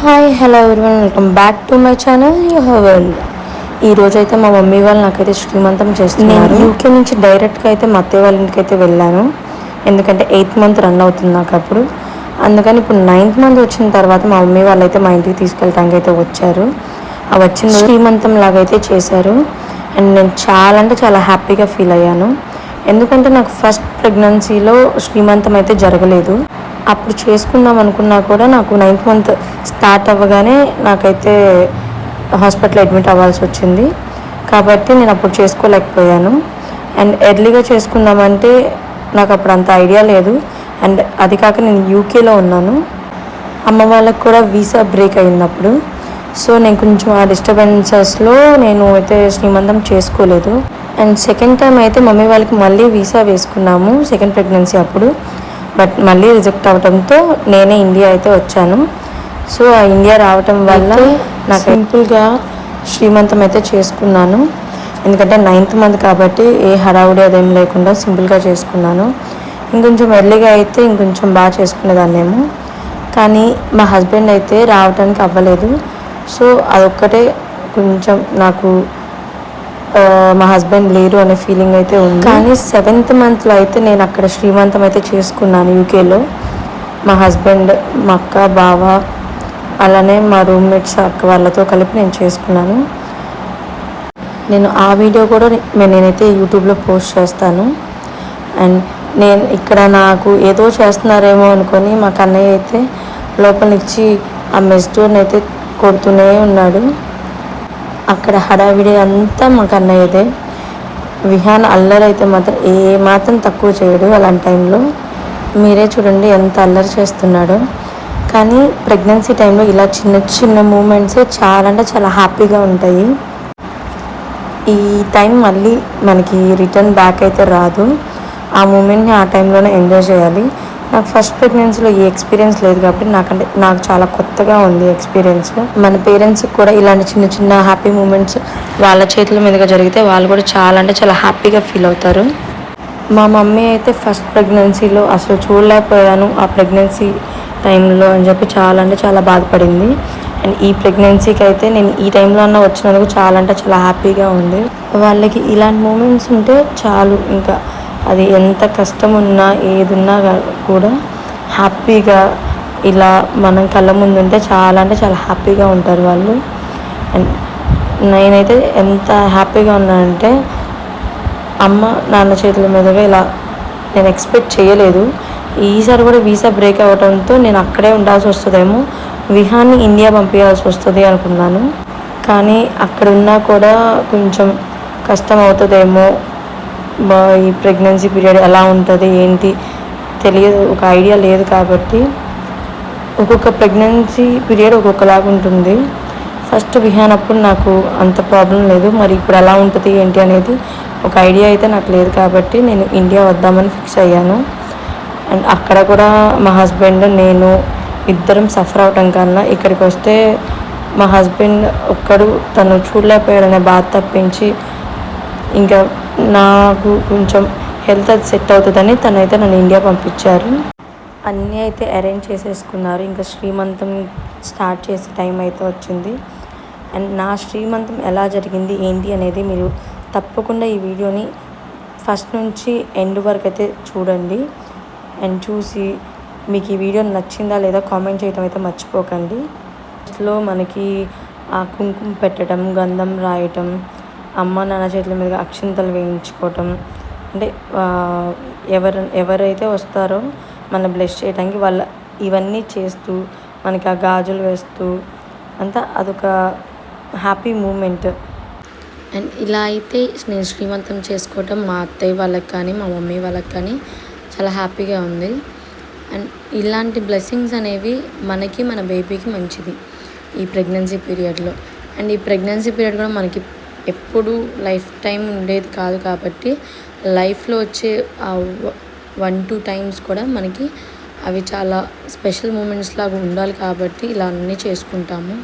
Hi hello everyone, welcome back to my channel your. ఈరోజు అయితే మా మమ్మీ వాళ్ళు నాకైతే శ్రీమంతం చేస్తున్నారు. నేను యూకే నుంచి డైరెక్ట్గా అయితే మా అత్తయ్య వాళ్ళ ఇంటికి అయితే వెళ్ళాను. ఎందుకంటే 8th మంత్ రన్ అవుతుంది నాకు అప్పుడు. అందుకని ఇప్పుడు 9th మంత్ వచ్చిన తర్వాత మా మమ్మీ వాళ్ళు అయితే మా ఇంటికి తీసుకెళ్ళడానికి అయితే వచ్చారు. ఆ వచ్చిన శ్రీమంతం లాగా అయితే చేశారు. అండ్ నేను చాలా అంటే చాలా హ్యాపీగా ఫీల్ అయ్యాను. ఎందుకంటే నాకు ఫస్ట్ ప్రెగ్నెన్సీలో శ్రీమంతం అయితే జరగలేదు. అప్పుడు చేసుకుందాం అనుకున్నా కూడా నాకు 9th మంత్ స్టార్ట్ అవ్వగానే నాకైతే హాస్పిటల్ అడ్మిట్ అవ్వాల్సి వచ్చింది. కాబట్టి నేను అప్పుడు చేసుకోలేకపోయాను. అండ్ ఎర్లీగా చేసుకుందామంటే నాకు అప్పుడు అంత ఐడియా లేదు. అండ్ అది కాక నేను యూకేలో ఉన్నాను. అమ్మ వాళ్ళకి కూడా వీసా బ్రేక్ అయినప్పుడు, సో నేను కొంచెం ఆ డిస్టర్బెన్సెస్లో నేను అయితే శ్రీమంతం చేసుకోలేదు. అండ్ సెకండ్ టైం అయితే మమ్మీ వాళ్ళకి మళ్ళీ వీసా వేసుకున్నాము సెకండ్ ప్రెగ్నెన్సీ అప్పుడు. బట్ మళ్ళీ రిజెక్ట్ అవడంతో నేనే ఇండియా అయితే వచ్చాను. సో ఆ ఇండియా రావటం వల్ల నాకు సింపుల్గా శ్రీమంతం అయితే చేసుకున్నాను. ఎందుకంటే 9th మంత్ కాబట్టి ఏ హడావుడి అదేం లేకుండా సింపుల్గా చేసుకున్నాను. ఇంకొంచెం ఎర్లీగా అయితే ఇంకొంచెం బాగా చేసుకునేదాన్నేమో. కానీ మా హస్బెండ్ అయితే రావడానికి అవ్వలేదు. సో అదొక్కటే కొంచెం నాకు మా హస్బెండ్ లేరు అనే ఫీలింగ్ అయితే ఉంది. కానీ 7th మంత్లో అయితే నేను అక్కడ శ్రీమంతం అయితే చేసుకున్నాను యూకేలో. మా హస్బెండ్, మా అక్క, బావ, అలానే మా రూమ్మేట్స్ అక్క వాళ్ళతో కలిపి నేను చేసుకున్నాను. నేను ఆ వీడియో కూడా నేనైతే యూట్యూబ్లో పోస్ట్ చేస్తాను. అండ్ నేను ఇక్కడ నాకు ఏదో చేస్తున్నారేమో అనుకొని మా కన్నయ్య అయితే లోపలిచ్చి ఆ మెస్ డోర్ని అయితే కొడుతూనే ఉన్నాడు. అక్కడ హడావిడి అంతా మాకు అన్నయ్యదే. విహాన్ అల్లరి అయితే మాత్రం మాత్రం తక్కువ చేయడు. అలాంటి టైంలో మీరే చూడండి ఎంత అల్లరి చేస్తున్నాడో. కానీ ప్రెగ్నెన్సీ టైంలో ఇలా చిన్న చిన్న మూమెంట్సే చాలా అంటే చాలా హ్యాపీగా ఉంటాయి. ఈ టైం మళ్ళీ మనకి రిటర్న్ బ్యాక్ అయితే రాదు. ఆ మూమెంట్ని ఆ టైంలోనే ఎంజాయ్ చేయాలి. నాకు ఫస్ట్ ప్రెగ్నెన్సీలో ఈ ఎక్స్పీరియన్స్ లేదు కాబట్టి నాకు చాలా కొత్తగా ఉంది ఎక్స్పీరియన్స్. మన పేరెంట్స్కి కూడా ఇలాంటి చిన్న చిన్న హ్యాపీ మూమెంట్స్ వాళ్ళ చేతుల మీదుగా జరిగితే వాళ్ళు కూడా చాలా అంటే చాలా హ్యాపీగా ఫీల్ అవుతారు. మా మమ్మీ అయితే ఫస్ట్ ప్రెగ్నెన్సీలో అసలు చూడలేకపోయాను ఆ ప్రెగ్నెన్సీ టైంలో అని చెప్పి చాలా అంటే చాలా బాధపడింది. అండ్ ఈ ప్రెగ్నెన్సీకి అయితే నేను ఈ టైంలో అన్న వచ్చినందుకు చాలా అంటే చాలా హ్యాపీగా ఉంది. వాళ్ళకి ఇలాంటి మూమెంట్స్ ఉంటే చాలు, ఇంకా అది ఎంత కష్టం ఉన్నా ఏదున్నా కూడా హ్యాపీగా ఇలా మనం కళ్ళ ముందు ఉంటే చాలా అంటే చాలా హ్యాపీగా ఉంటారు వాళ్ళు. అండ్ నేనైతే ఎంత హ్యాపీగా ఉన్నానంటే అమ్మ నాన్న చేతుల మీదుగా ఇలా నేను ఎక్స్పెక్ట్ చేయలేదు. ఈసారి కూడా వీసా బ్రేక్ అవ్వడంతో నేను అక్కడే ఉండాల్సి వస్తుందేమో, విహాన్ని ఇండియా పంపించాల్సి వస్తుంది అనుకున్నాను. కానీ అక్కడ ఉన్నా కూడా కొంచెం కష్టం అవుతుందేమో, ఈ ప్రెగ్నెన్సీ పీరియడ్ ఎలా ఉంటుంది ఏంటి తెలియదు, ఒక ఐడియా లేదు. కాబట్టి ఒక్కొక్క ప్రెగ్నెన్సీ పీరియడ్ ఒక్కొక్కలాగా ఉంటుంది. ఫస్ట్ విహాన్ అప్పుడు నాకు అంత ప్రాబ్లం లేదు. మరి ఇప్పుడు ఎలా ఉంటుంది ఏంటి అనేది ఒక ఐడియా అయితే నాకు లేదు. కాబట్టి నేను ఇండియా వద్దామని ఫిక్స్ అయ్యాను. అండ్ అక్కడ కూడా మా హస్బెండ్ నేను ఇద్దరం సఫర్ అవటం కన్నా ఇక్కడికి వస్తే మా హస్బెండ్ ఒక్కడు తను చూడలేకపోయాడనే బాధ తప్పించి ఇంకా నాకు కొంచెం హెల్త్ అది సెట్ అవుతుందని తనైతే నన్ను ఇండియా పంపించారు. అన్నీ అయితే అరేంజ్ చేసేసుకున్నారు. ఇంకా శ్రీమంతం స్టార్ట్ చేసే టైం అయితే వచ్చింది. అండ్ నా శ్రీమంతం ఎలా జరిగింది ఏంటి అనేది మీరు తప్పకుండా ఈ వీడియోని ఫస్ట్ నుంచి ఎండ్ వరకు అయితే చూడండి. అండ్ చూసి మీకు ఈ వీడియో నచ్చిందా లేదా కామెంట్ చేయడం అయితే మర్చిపోకండి. ఫస్ట్లో మనకి ఆ కుంకుమ పెట్టడం, గంధం రాయటం, అమ్మ నాన్న చేతుల మీద అక్షింతలు వేయించుకోవటం, అంటే ఎవరైతే వస్తారో మన బ్లెస్ చేయడానికి వాళ్ళ ఇవన్నీ చేస్తూ మనకి ఆ గాజులు వేస్తూ అంతా అదొక హ్యాపీ మూమెంట్. అండ్ ఇలా అయితే నేను శ్రీమంతం చేసుకోవటం మా అత్తయ్య వాళ్ళకి కానీ మా మమ్మీ వాళ్ళకి కానీ చాలా హ్యాపీగా ఉంది. అండ్ ఇలాంటి బ్లెస్సింగ్స్ అనేవి మనకి మన బేబీకి మంచిది ఈ ప్రెగ్నెన్సీ పీరియడ్లో. అండ్ ఈ ప్రెగ్నెన్సీ పీరియడ్ కూడా మనకి ఎప్పుడు లైఫ్ టైం ఉండేది కాదు. కాబట్టి లైఫ్లో వచ్చే 1-2 టైమ్స్ కూడా మనకి అవి చాలా స్పెషల్ మూమెంట్స్ లాగా ఉండాలి. కాబట్టి ఇలా అన్నీ చేసుకుంటాము.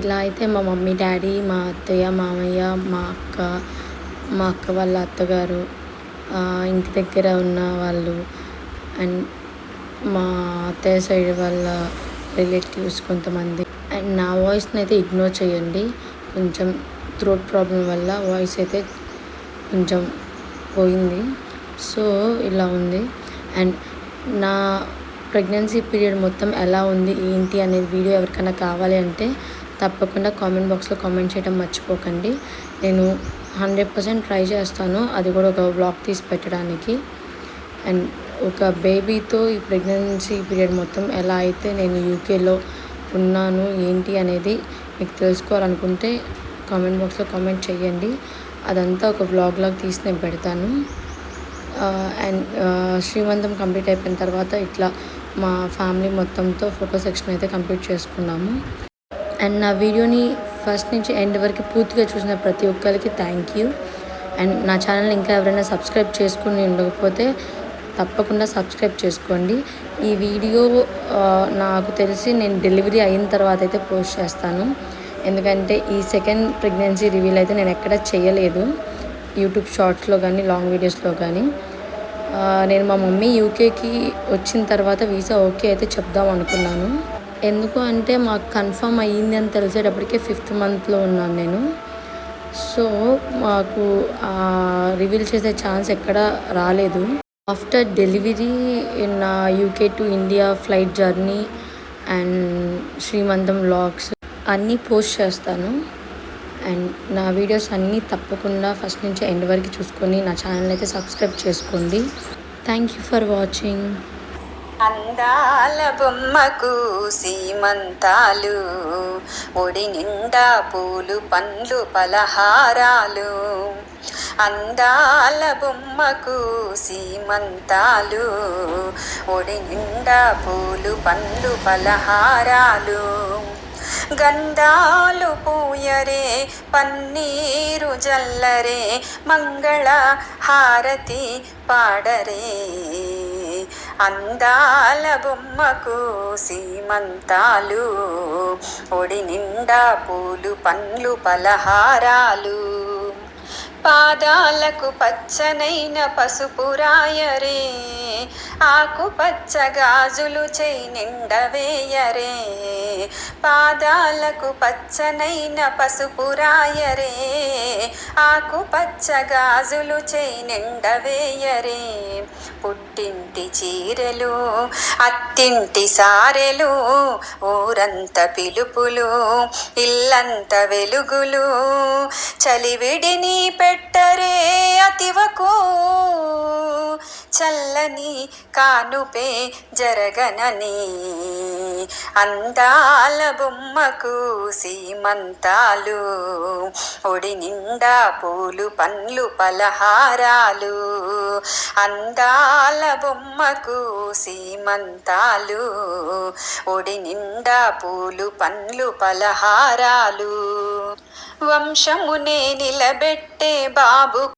ఇలా అయితే మా మమ్మీ డాడీ, మా అత్తయ్య మామయ్య, మా అక్క వాళ్ళ అత్తగారు, ఇంటి దగ్గర ఉన్న వాళ్ళు అండ్ మా అత్తయ్య సైడ్ వాళ్ళ రిలేటివ్స్ కొంతమంది. అండ్ నా వాయిస్ని అయితే ఇగ్నోర్ చేయండి, కొంచెం థ్రోట్ ప్రాబ్లం వల్ల వాయిస్ అయితే కొంచెం పోయింది. సో ఇలా ఉంది. అండ్ నా ప్రెగ్నెన్సీ పీరియడ్ మొత్తం ఎలా ఉంది ఏంటి అనేది వీడియో ఎవరికైనా కావాలి అంటే తప్పకుండా కామెంట్ బాక్స్లో కామెంట్ చేయడం మర్చిపోకండి. నేను 100% ట్రై చేస్తాను అది కూడా ఒక వ్లాగ్ తీసి పెట్టడానికి. అండ్ ఒక బేబీతో ఈ ప్రెగ్నెన్సీ పీరియడ్ మొత్తం ఎలా అయితే నేను యూకేలో ఉన్నాను ఏంటి అనేది మీకు తెలుసుకోవాలనుకుంటే కామెంట్ బాక్స్లో కామెంట్ చేయండి. అదంతా ఒక వ్లాగ్ లాగా తీసి నేను పెడతాను. అండ్ శ్రీమంతం కంప్లీట్ అయిపోయిన తర్వాత ఇట్లా మా ఫ్యామిలీ మొత్తంతో ఫోటో సెక్షన్ అయితే కంప్లీట్ చేసుకున్నాము. అండ్ నా వీడియోని ఫస్ట్ నుంచి ఎండ్ వరకు పూర్తిగా చూసిన ప్రతి ఒక్కరికి థ్యాంక్ యూ. అండ్ నా ఛానల్ ఇంకా ఎవరైనా సబ్స్క్రైబ్ చేసుకుని ఉండకపోతే తప్పకుండా సబ్స్క్రైబ్ చేసుకోండి. ఈ వీడియో నాకు తెలిసి నేను డెలివరీ అయిన తర్వాత అయితే పోస్ట్ చేస్తాను, ఎందుకంటే ఈ సెకండ్ ప్రెగ్నెన్సీ రివీల్ అయితే నేను ఎక్కడ చేయలేదు యూట్యూబ్ షార్ట్స్లో కానీ లాంగ్ వీడియోస్లో కానీ. నేను మా మమ్మీ యూకేకి వచ్చిన తర్వాత వీసా ఓకే అయితే చెప్దాం అనుకున్నాను. ఎందుకు అంటే మాకు కన్ఫర్మ్ అయ్యింది అని తెలిసేటప్పటికే 5th మంత్లో ఉన్నాను నేను. సో మాకు రివీల్ చేసే ఛాన్స్ ఎక్కడ రాలేదు. ఆఫ్టర్ డెలివరీ నా UK to India flight journey and శ్రీమంతం వ్లాగ్స్ అన్నీ పోస్ట్ చేస్తాను. అండ్ నా వీడియోస్ అన్నీ తప్పకుండా ఫస్ట్ నుంచి ఎండ్ వరకు చూసుకొని నా ఛానల్ అయితే సబ్స్క్రైబ్ చేసుకోండి. Thank you for watching. అందాల బొమ్మకు సీమంతాలు, ఒడి నిండా పూలు పండ్లు పలహారాలు. అందాల బొమ్మకు సీమంతాలు, ఒడి నిండా పూలు పండ్లు పలహారాలు. గంధాలు పూయరే పన్నీరు జల్లరే, మంగళ హారతి పాడరే. అందాల బొమ్మకు సీమంతాలు, ఒడి నిండా పూలు పండ్లు పలహారాలు. పాదాలకు పచ్చనైన పసుపు రాయరే, ఆకుపచ్చ గాజులు చేయి నిండా వేయరే. పాదాలకు పచ్చనైన పసుపు రాయరే, ఆకుపచ్చ గాజులు చేయి నిండా వేయరే. పుట్టింటి చీరెలు అత్తింటి సారెలు, ఊరంత పిలుపులు ఇల్లంత వెలుగులు. చలివిడిని పెట్టరే అతివకు, చల్లని కానుపే జరగనని. అందాల బొమ్మకు సీమంతాలు, ఒడి నిండా పూలు పండ్లు పలహారాలు. అందాల బొమ్మకు సీమంతాలు, ఒడి నిండా పూలు పండ్లు పలహారాలు. వంశమునే నిలబెట్టే బాబు